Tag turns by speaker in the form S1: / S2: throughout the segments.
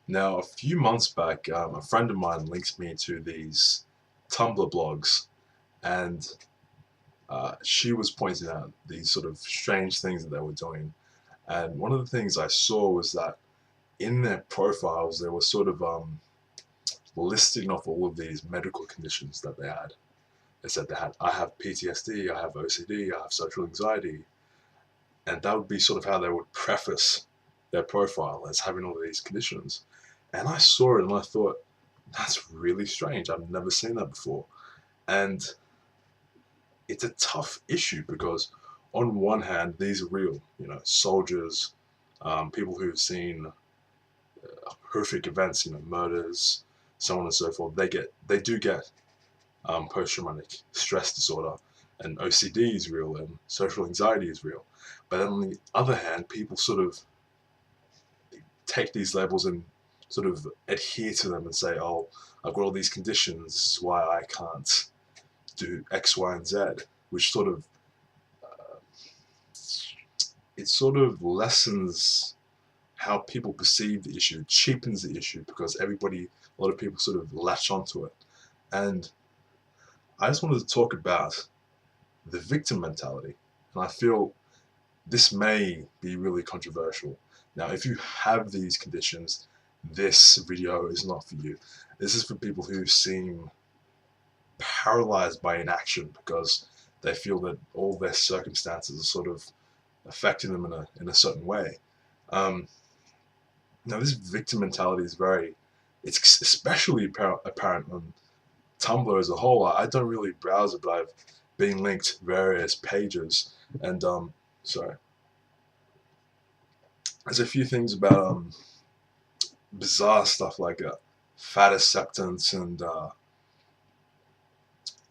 S1: Now, a few months back, a friend of mine linked me to these Tumblr blogs, and she was pointing out these sort of strange things that they were doing. And one of the things I saw was that in their profiles, they were sort of listing off all of these medical conditions that they had. They said I have PTSD, I have OCD, I have social anxiety, and that would be sort of how they would preface their profile as having all of these conditions. And I saw it and I thought, that's really strange. I've never seen that before. And it's a tough issue because, on one hand, these are real, soldiers, people who've seen horrific events, murders, so on and so forth. They do get post-traumatic stress disorder, and OCD is real, and social anxiety is real. But then on the other hand, people sort of take these labels and sort of adhere to them and say, oh, I've got all these conditions, this is why I can't do X, Y, and Z, which it sort of lessens how people perceive the issue, it cheapens the issue because a lot of people sort of latch onto it. And I just wanted to talk about the victim mentality. And I feel this may be really controversial. Now, if you have these conditions, this video is not for you. This is for people who seem paralyzed by inaction because they feel that all their circumstances are sort of affecting them in a certain way. Um, Now, this victim mentality is it's especially apparent on Tumblr as a whole. I don't really browse it, but I've been linked various pages, and sorry, there's a few things about bizarre stuff like fat acceptance and a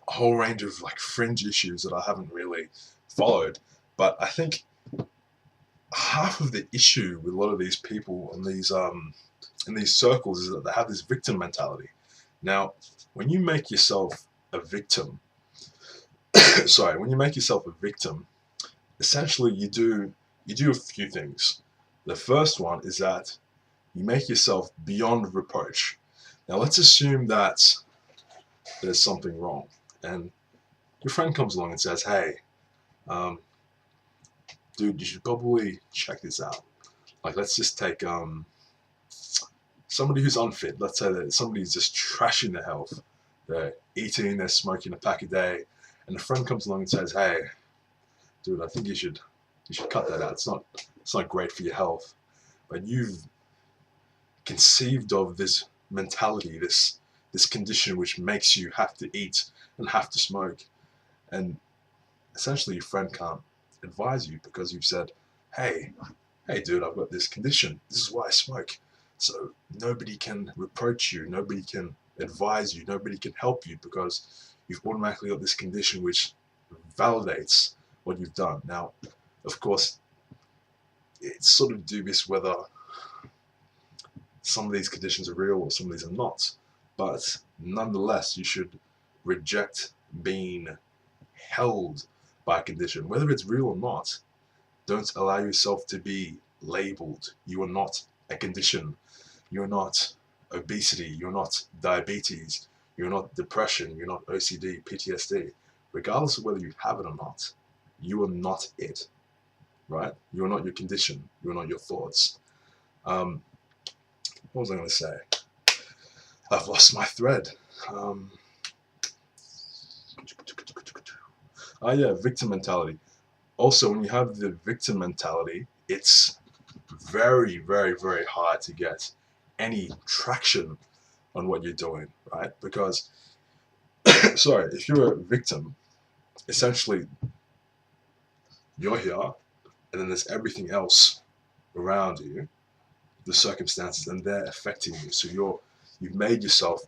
S1: whole range of like fringe issues that I haven't really followed. But I think half of the issue with a lot of these people in these circles is that they have this victim mentality. Now, when you make yourself a victim, sorry, when you make yourself a victim, essentially you do a few things. The first one is that you make yourself beyond reproach. Now, let's assume that there's something wrong, and your friend comes along and says, "Hey, um, dude, you should probably check this out." Like, let's just take somebody who's unfit. Let's say that somebody's just trashing their health. They're eating, they're smoking a pack a day, and a friend comes along and says, "Hey, dude, I think you should cut that out. It's not great for your health." But you've conceived of this mentality, this condition which makes you have to eat and have to smoke, and essentially your friend can't advise you because you've said, "Hey, hey, dude, I've got this condition. This is why I smoke." So nobody can reproach you, nobody can advise you, nobody can help you because you've automatically got this condition which validates what you've done. Now, of course, it's sort of dubious whether some of these conditions are real or some of these are not, but nonetheless, you should reject being held by a condition, whether it's real or not. Don't allow yourself to be labeled. You are not a condition. You're not obesity. You're not diabetes. You're not depression. You're not OCD, PTSD. Regardless of whether you have it or not, you are not it, right? You are not your condition. You are not your thoughts. Um, what was I going to say? I've lost my thread. Yeah, victim mentality. Also, when you have the victim mentality, it's very, very, very hard to get any traction on what you're doing, right? Because, sorry, if you're a victim, essentially you're here, and then there's everything else around you, the circumstances, and they're affecting you. So you've made yourself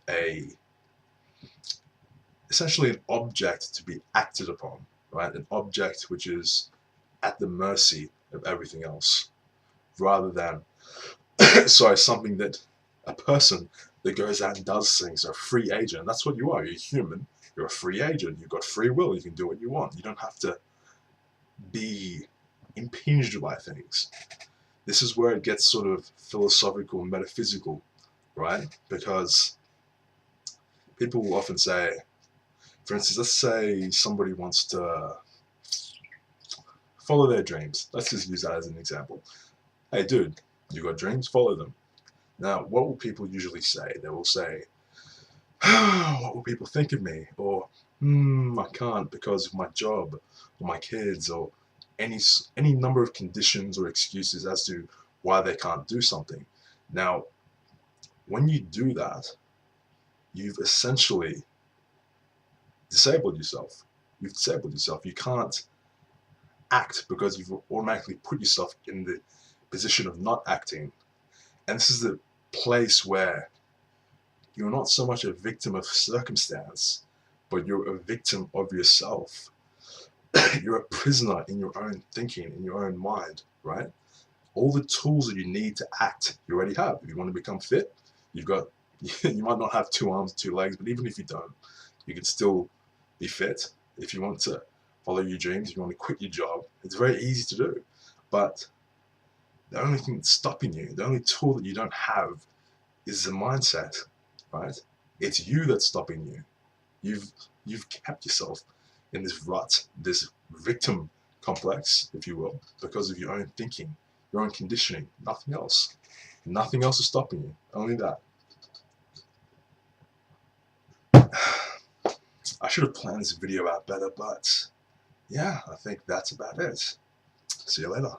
S1: essentially an object to be acted upon, right? An object which is at the mercy of everything else, rather than sorry, something that a person that goes out and does things, a free agent. That's what you are. You're human. You're a free agent. You've got free will. You can do what you want. You don't have to be impinged by things. This is where it gets sort of philosophical and metaphysical. right? Because people will often say, for instance, let's say somebody wants to follow their dreams. Let's just use that as an example. Hey, dude, you got dreams? Follow them. Now, what will people usually say? They will say, what will people think of me? Or, I can't because of my job or my kids or any number of conditions or excuses as to why they can't do something. Now, when you do that, you've essentially disabled yourself. You've disabled yourself. You can't act because you've automatically put yourself in the position of not acting. And this is the place where you're not so much a victim of circumstance, but you're a victim of yourself. You're a prisoner in your own thinking, in your own mind, right? All the tools that you need to act, you already have. If you want to become fit, you've got, you might not have 2 arms, 2 legs, but even if you don't, you can still be fit. If you want to follow your dreams, if you want to quit your job, it's very easy to do. But the only thing that's stopping you, the only tool that you don't have is the mindset, right? It's you that's stopping you. You've kept yourself in this rut, this victim complex, if you will, because of your own thinking, your own conditioning, nothing else. Nothing else is stopping you, only that. I should have planned this video out better, but yeah, I think that's about it. See you later.